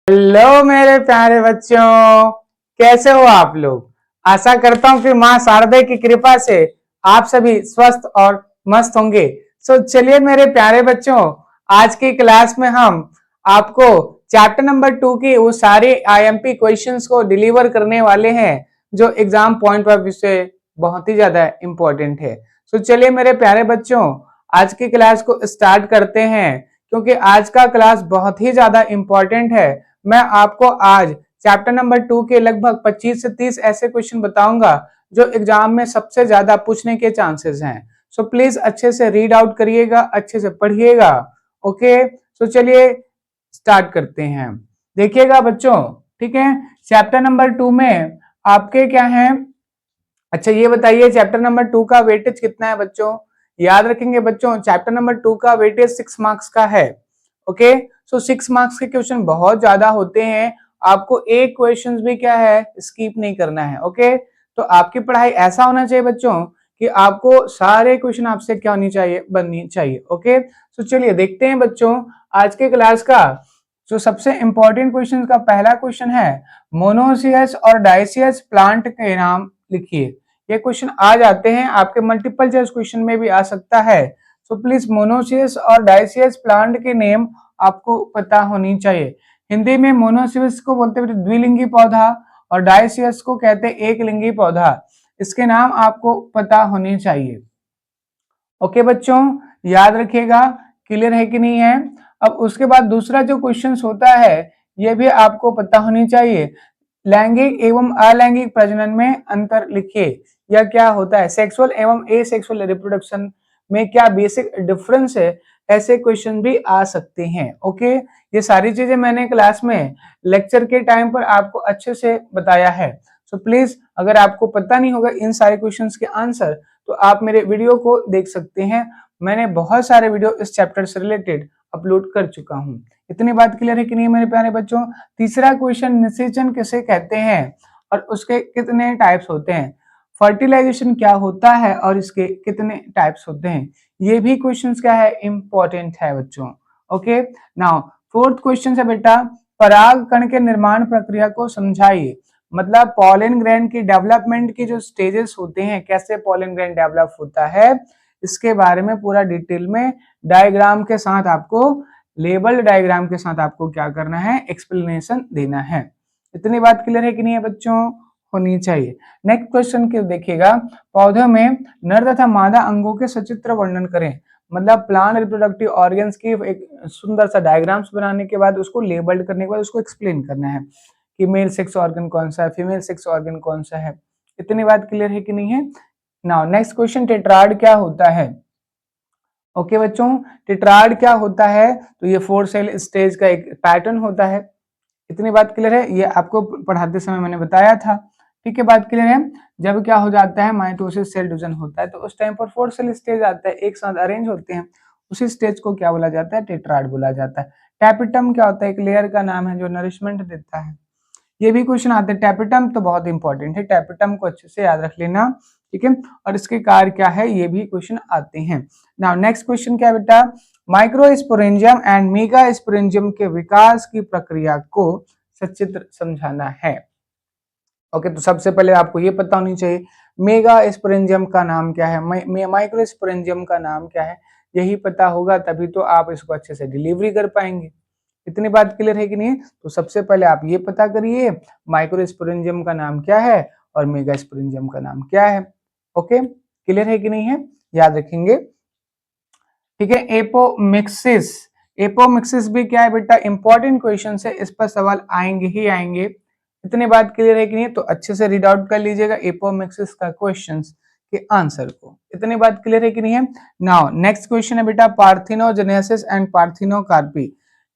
Hello मेरे प्यारे बच्चों, कैसे हो आप लोग। आशा करता हूं कि मां शारदे की कृपा से आप सभी स्वस्थ और मस्त होंगे। चलिए मेरे प्यारे बच्चों, आज की क्लास में हम आपको चैप्टर नंबर 2 की वो सारे आईएमपी क्वेश्चंस को डिलीवर करने वाले हैं जो एग्जाम पॉइंट ऑफ व्यू से बहुत ही ज्यादा इंपॉर्टेंट है। चलिए मेरे प्यारे बच्चों, आज की क्लास को स्टार्ट करते हैं क्योंकि आज का क्लास बहुत ही ज्यादा इंपॉर्टेंट है। मैं आपको आज चैप्टर नंबर 2 के लगभग 25 से 30 ऐसे क्वेश्चन बताऊंगा जो एग्जाम में सबसे ज्यादा पूछने के चांसेस हैं। प्लीज अच्छे से रीड आउट करिएगा, अच्छे से पढ़िएगा। ओके, चलिए स्टार्ट करते हैं। देखिएगा बच्चों, ठीक है, चैप्टर नंबर 2 में आपके क्या है। अच्छा ये बताइए, चैप्टर नंबर 2 का वेटेज कितना है बच्चों। याद रखेंगे बच्चों, चैप्टर नंबर 2 का वेटेज 6 मार्क्स का है। ओके, 6 मार्क्स के क्वेश्चन बहुत ज्यादा होते हैं। आपको एक क्वेश्चन भी क्या है स्किप नहीं करना है। ओके, तो आपकी पढ़ाई ऐसा होना चाहिए बच्चों कि आपको सारे क्वेश्चन आपसे क्या होनी चाहिए, बननी चाहिए। ओके, चलिए देखते हैं बच्चों आज के क्लास का जो सबसे इंपॉर्टेंट क्वेश्चन का पहला क्वेश्चन है, मोनोसियस और डाइसियस प्लांट के नाम लिखिए। ये क्वेश्चन आ जाते हैं आपके मल्टीपल चॉइस क्वेश्चन में भी आ सकता है। प्लीज मोनोसियस और डाइसियस प्लांट के नेम आपको पता होनी चाहिए। हिंदी में मोनोसियस को बोलते हैं द्विलिंगी पौधा और डाइसियस को कहते हैं एक लिंगी पौधा। इसके नाम आपको पता होने चाहिए। ओके बच्चों, याद रखिएगा, क्लियर है कि नहीं है। अब उसके बाद दूसरा जो क्वेश्चन होता है ये भी आपको पता होनी चाहिए। लैंगिक एवं अलैंगिक प्रजनन में अंतर लिखिए। यह क्या होता है, सेक्सुअल एवं एसेक्सुअल रिप्रोडक्शन में क्या बेसिक डिफरेंस है, ऐसे क्वेश्चन भी आ सकते हैं। ओके, ये सारी चीजें मैंने क्लास में लेक्चर के टाइम पर आपको अच्छे से बताया है। प्लीज अगर आपको पता नहीं होगा इन सारे क्वेश्चंस के आंसर तो आप मेरे वीडियो को देख सकते हैं। मैंने बहुत सारे वीडियो इस चैप्टर से रिलेटेड अपलोड कर चुका हूं। इतनी बात क्लियर है कि नहीं मेरे प्यारे बच्चों। तीसरा क्वेश्चन, निषेचन किसे कहते हैं और उसके कितने टाइप्स होते हैं। फर्टिलाइजेशन क्या होता है और इसके कितने टाइप्स होते हैं, ये भी क्वेश्चन क्या है, इंपॉर्टेंट है बच्चों। ओके, नाउ फोर्थ क्वेश्चन है बेटा, पराग कण के निर्माण प्रक्रिया को समझाइए। मतलब पॉलन ग्रैंड की डेवलपमेंट की जो स्टेजेस होते हैं, कैसे पॉलन ग्रैंड डेवलप होता है, इसके बारे में पूरा डिटेल में डायग्राम के साथ आपको, लेबल डायग्राम के साथ आपको क्या करना है, एक्सप्लेनेशन देना है। इतनी बात क्लियर है कि नहीं है बच्चों, होनी चाहिए। नेक्स्ट क्वेश्चन के देखिएगा, पौधों में नर तथा मादा अंगों के सचित्र वर्णन करें। मतलब प्लांट रिप्रोडक्टिव ऑर्गन्स की एक सुंदर सा डायग्राम्स बनाने के बाद उसको लेबल्ड करने के बाद उसको एक्सप्लेन करना है कि मेल सेक्स ऑर्गन कौन सा है, फीमेल सेक्स ऑर्गन कौन सा है। इतनी बात क्लियर है कि नहीं है। नाउ नेक्स्ट क्वेश्चन, टेट्राड क्या होता है। ओके बच्चों, टेट्राड क्या होता है, तो ये 4 सेल स्टेज का एक पैटर्न होता है। इतनी बात क्लियर है, ये आपको पढ़ाते समय मैंने बताया था। ठीक है, बात क्लियर है। जब क्या हो जाता है, माइटोसिस सेल डिवीजन होता है तो उस टाइम पर 4 सेल स्टेज आता है, एक साथ अरेंज होते हैं, उसी स्टेज को क्या बोला जाता है, टेट्राड बोला जाता है। टैपिटम क्या होता है, एक लेयर का नाम है जो नरिशमेंट देता है। ये भी क्वेश्चन आते हैं, टैपिटम तो बहुत इंपॉर्टेंट है, टैपिटम को अच्छे से याद रख लेना। ठीक है, और इसके कार्य क्या है, ये भी क्वेश्चन आते हैं। नाउ नेक्स्ट क्वेश्चन क्या है बेटा, माइक्रोस्पोरेंजियम एंड मेगास्पोरेंजियम के विकास की प्रक्रिया को सचित्र समझाना है। ओके, तो सबसे पहले आपको ये पता होनी चाहिए मेगास्पोरेंजियम का नाम क्या है, माइक्रोस्पोरेंजियम का नाम क्या है। यही पता होगा तभी तो आप इसको अच्छे से डिलीवरी कर पाएंगे। इतनी बात क्लियर है कि नहीं। तो सबसे पहले आप ये पता करिए माइक्रोस्पोरेंजियम का नाम क्या है और मेगास्पोरेंजियम का नाम क्या है। ओके, क्लियर है कि नहीं है, याद रखेंगे। ठीक है, एपोमिक्सिस, एपोमिक्सिस भी क्या है बेटा, इंपॉर्टेंट क्वेश्चन है, इस पर सवाल आएंगे ही आएंगे। इतनी बात क्लियर है कि नहीं, तो अच्छे से रीड आउट कर लीजिएगा एपोमिक्सिस का क्वेश्चन के आंसर को। इतनी बात क्लियर है कि नहीं है। नाउ नेक्स्ट क्वेश्चन है बेटा, पार्थिनोजेनेसिस एंड पार्थिनोकार्पी।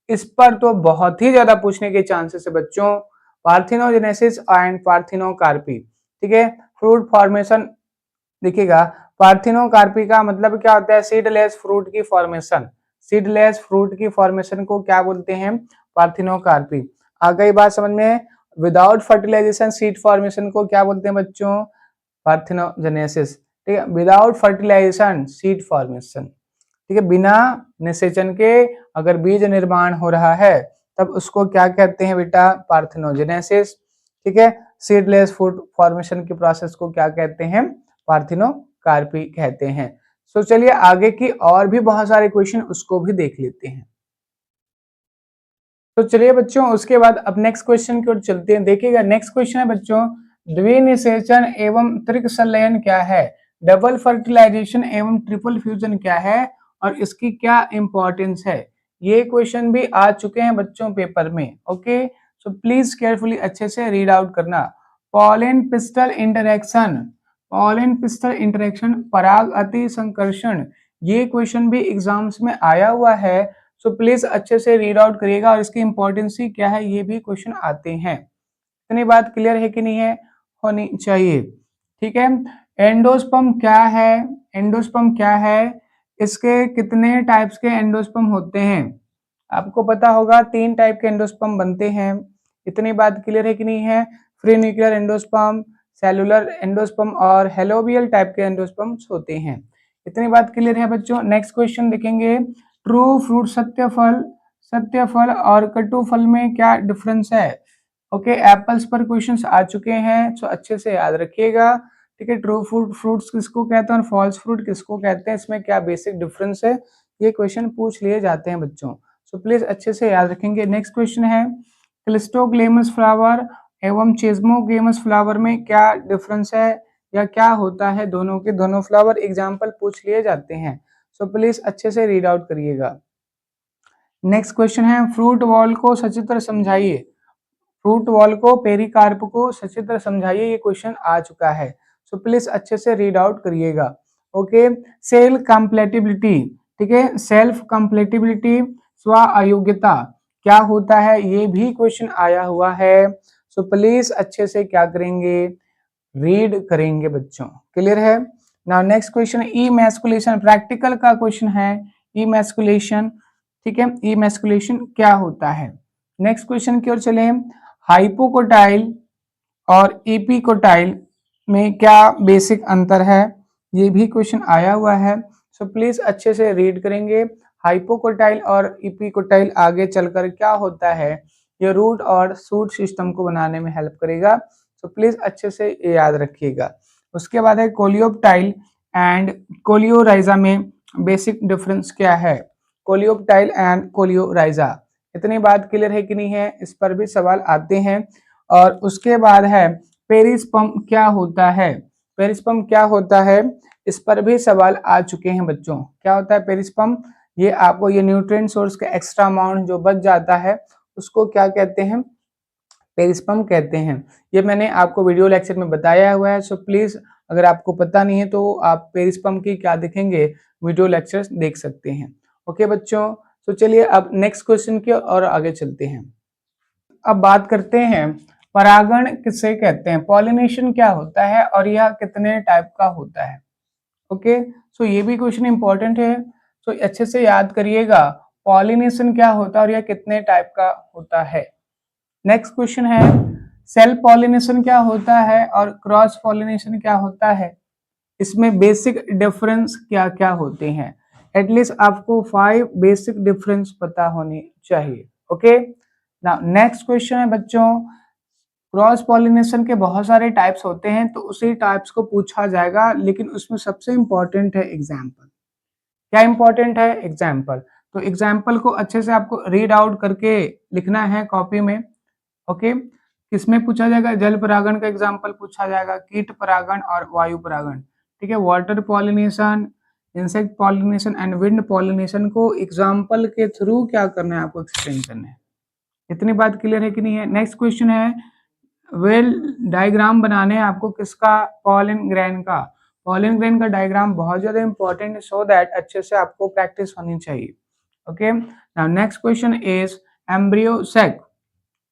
इस पर तो बहुत ही ज्यादा पूछने के चांसेस है बच्चों, पार्थिनोजेनेसिस एंड पार्थिनोकार्पी। ठीक है, फ्रूट फॉर्मेशन देखिएगा, पार्थिनोकार्पी का मतलब क्या होता है, सीडलेस फ्रूट की फॉर्मेशन। सीडलेस फ्रूट की फॉर्मेशन को क्या बोलते हैं, पार्थिनोकार्पी। आ गई बात समझ में। विदाउट फर्टिलाइजेशन सीड फॉर्मेशन को क्या बोलते हैं बच्चों, पार्थिनोजेनेसिस। ठीक है, विदाउट फर्टिलाइजेशन सीड फॉर्मेशन। ठीक है, बिना निषेचन के अगर बीज निर्माण हो रहा है तब उसको क्या कहते हैं बेटा, पार्थेनोजेनेसिस। ठीक है, सीडलेस फूड फॉर्मेशन की प्रोसेस को क्या कहते हैं, पार्थिनोकार्पी कहते हैं। सो चलिए आगे की और भी बहुत सारे क्वेश्चन उसको भी देख लेते हैं। तो चलिए बच्चों उसके बाद अब नेक्स्ट क्वेश्चन की ओर चलते हैं। देखिएगा नेक्स्ट क्वेश्चन है बच्चों, द्विनिषेचन एवं त्रिक संलयन क्या है, डबल फर्टिलाइजेशन एवं ट्रिपल फ्यूजन क्या है और इसकी क्या इंपॉर्टेंस है। ये क्वेश्चन भी आ चुके हैं बच्चों पेपर में। ओके, सो प्लीज केयरफुली अच्छे से रीड आउट करना। Pollen pistil interaction, pollen pistil interaction, पराग अति संकर्षण, ये क्वेश्चन भी एग्जाम्स में आया हुआ है। सो प्लीज अच्छे से रीड आउट करिएगा और इसकी इंपॉर्टेंस क्या है ये भी क्वेश्चन आते हैं। इतनी बात क्लियर है कि नहीं है, होनी चाहिए। ठीक है, एंडोस्पर्म क्या है, एंडोस्पर्म क्या है, इसके कितने टाइप्स के एंडोस्पर्म होते हैं, आपको पता होगा 3 टाइप के एंडोस्पर्म बनते हैं। इतनी बात क्लियर है कि नहीं है, free nuclear endosperm, cellular endosperm और हेलोबियल टाइप के एंडोस्पर्म्स होते हैं। इतनी बात क्लियर है बच्चों। नेक्स्ट क्वेश्चन देखेंगे, ट्रू फ्रूट, सत्य फल, सत्य फल और कटु फल में क्या डिफरेंस है। ओके, एप्पल्स पर क्वेश्चंस आ चुके हैं, तो अच्छे से याद रखिएगा। ठीक है, ट्रू फ्रूट फ्रूट्स किसको कहते हैं और फॉल्स फ्रूट किसको कहते हैं, इसमें क्या बेसिक डिफरेंस है, ये क्वेश्चन पूछ लिए जाते हैं बच्चों। सो प्लीज अच्छे से याद रखेंगे। नेक्स्ट क्वेश्चन है, क्लिस्टोग्लेमस फ्लावर एवं चेस्मोगेमस फ्लावर में क्या डिफरेंस है या क्या होता है, दोनों के दोनों फ्लावर एग्जाम्पल पूछ लिए जाते हैं। सो प्लीज अच्छे से रीड आउट करिएगा। नेक्स्ट क्वेश्चन है, फ्रूट वॉल को सचित्र समझाइए, फ्रूट वॉल को, पेरिकार्प को सचित्र समझाइए, ये क्वेश्चन आ चुका है। सो प्लीज अच्छे से रीड आउट करिएगा। ओके, सेल कंप्लेटिबिलिटी, ठीक है, सेल्फ कंप्लेटिबिलिटी, स्व अयोग्यता क्या होता है, ये भी क्वेश्चन आया हुआ है। सो प्लीज अच्छे से क्या करेंगे, रीड करेंगे बच्चों। क्लियर है। Now next question, emasculation, practical का क्वेश्चन है, इमैस्कुलेशन। ठीक है, इमैस्कुलेशन क्या होता है। नेक्स्ट क्वेश्चन की ओर चले, हाइपोकोटाइल और एपिकोटाइल में क्या बेसिक अंतर है, ये भी क्वेश्चन आया हुआ है। सो प्लीज अच्छे से रीड करेंगे। हाइपोकोटाइल और एपिकोटाइल आगे चलकर क्या होता है, ये रूट और शूट सिस्टम को बनाने में हेल्प करेगा। सो प्लीज अच्छे से याद रखिएगा। उसके बाद है कोलियोप्टाइल एंड कोलियोराइजा में बेसिक डिफरेंस क्या है, कोलियोप्टाइल एंड कोलियोराइजा। इतनी बात क्लियर है कि नहीं है, इस पर भी सवाल आते हैं। और उसके बाद है पेरिस्पर्म क्या होता है, पेरिस्पर्म क्या होता है, इस पर भी सवाल आ चुके हैं बच्चों। क्या होता है पेरिस्पर्म, ये आपको ये न्यूट्रिएंट सोर्स का एक्स्ट्रा अमाउंट जो बच जाता है उसको क्या कहते हैं, पेरिस्पर्म कहते हैं। ये मैंने आपको वीडियो लेक्चर में बताया हुआ है। सो प्लीज अगर आपको पता नहीं है तो आप पेरिस्पर्म की क्या देखेंगे, वीडियो लेक्चर्स देख सकते हैं। ओके बच्चों, तो चलिए अब नेक्स्ट क्वेश्चन की और आगे चलते हैं। अब बात करते हैं परागण किसे कहते हैं, पॉलिनेशन क्या होता है और यह कितने टाइप का होता है। ओके, सो ये भी क्वेश्चन इंपॉर्टेंट है, सो अच्छे से याद करिएगा, पॉलिनेशन क्या होता है और यह कितने टाइप का होता है। नेक्स्ट क्वेश्चन है, सेल्फ पॉलिनेशन क्या होता है और क्रॉस पॉलिनेशन क्या होता है, इसमें बेसिक डिफरेंस क्या क्या होते हैं। एटलीस्ट आपको 5 बेसिक डिफरेंस पता होने चाहिए। ओके, नाउ नेक्स्ट क्वेश्चन है बच्चों, क्रॉस पॉलिनेशन के बहुत सारे टाइप्स होते हैं तो उसी टाइप्स को पूछा जाएगा, लेकिन उसमें सबसे इंपॉर्टेंट है एग्जाम्पल। क्या इंपॉर्टेंट है, एग्जाम्पल। तो एग्जाम्पल को अच्छे से आपको रीड आउट करके लिखना है कॉपी में। ओके, किसमें पूछा जाएगा, जल परागण का एग्जाम्पल पूछा जाएगा, कीट परागण और वायु परागण। ठीक है, water pollination, insect pollination and wind pollination को एग्जाम्पल के थ्रू क्या करना है, आपको एक्सप्लेन करना है। इतनी बात क्लियर है कि नहीं है। नेक्स्ट क्वेश्चन है, वेल डायग्राम बनाने हैं आपको किसका, पॉलन ग्रेन का। पॉलन ग्रेन का डायग्राम बहुत ज्यादा इंपॉर्टेंट है, सो दैट अच्छे से आपको प्रैक्टिस होनी चाहिए। Okay, now next question is embryo sac.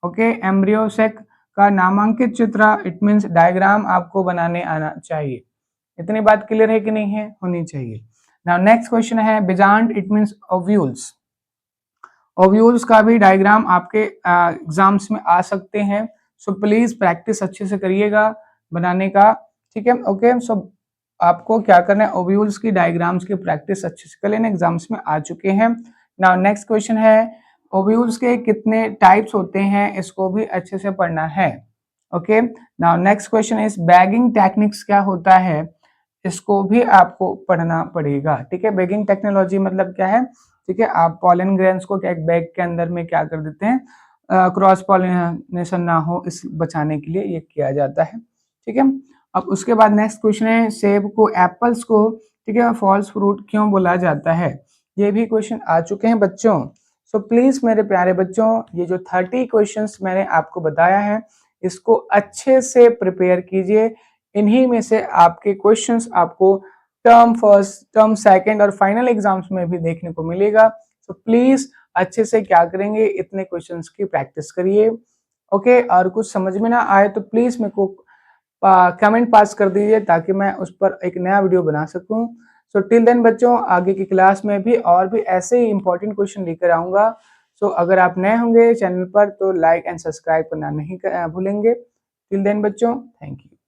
Okay, embryo sac का नामांकित चित्र, इट मींस डायग्राम आपको बनाने आना चाहिए। इतनी बात क्लियर है कि नहीं है, होनी चाहिए। नाउ नेक्स्ट क्वेश्चन है बिजांड, इट मींस ओव्यूल्स। ओव्यूल्स का भी डायग्राम आपके एग्जाम्स में आ सकते हैं। सो प्लीज प्रैक्टिस अच्छे से करिएगा बनाने का। ठीक है, ओके, सो आपको क्या करना है, ओव्यूल्स की डायग्राम्स की प्रैक्टिस अच्छे से कर लेना, एग्जाम्स में आ चुके हैं। नाउ नेक्स्ट क्वेश्चन है ओव्यूल्स के कितने टाइप्स होते हैं इसको भी अच्छे से पढ़ना है। Okay, now next question is bagging techniques क्या होता है, इसको भी आपको पढ़ना पड़ेगा। ठीक है, बैगिंग टेक्नोलॉजी मतलब क्या है। ठीक है, आप पॉलन ग्रेन्स को क्या एक बैग के अंदर में क्या कर देते हैं, क्रॉस पॉलिनेशन ना हो इस बचाने के लिए ये किया जाता है। ठीक है, अब उसके बाद नेक्स्ट क्वेश्चन है सेब को एप्पल्स को ठीक है फॉल्स फ्रूट क्यों बोला जाता है, ये भी क्वेश्चन आ चुके हैं बच्चों। सो प्लीज मेरे प्यारे बच्चों, ये जो 30 क्वेश्चंस मैंने आपको बताया है इसको अच्छे से प्रिपेयर कीजिए। इन्हीं में से आपके क्वेश्चंस आपको टर्म फर्स्ट, टर्म सेकंड और फाइनल एग्जाम्स में भी देखने को मिलेगा। सो प्लीज अच्छे से क्या करेंगे, इतने क्वेश्चंस की प्रैक्टिस करिए। ओके, और कुछ समझ में ना आए तो प्लीज मेरे को कमेंट पास कर दीजिए ताकि मैं उस पर एक नया वीडियो बना सकूं। सो टिल देन बच्चों, आगे की क्लास में भी और भी ऐसे ही इंपॉर्टेंट क्वेश्चन लेकर आऊंगा। सो अगर आप नए होंगे चैनल पर तो लाइक एंड सब्सक्राइब करना नहीं भूलेंगे। टिल देन बच्चों, थैंक यू।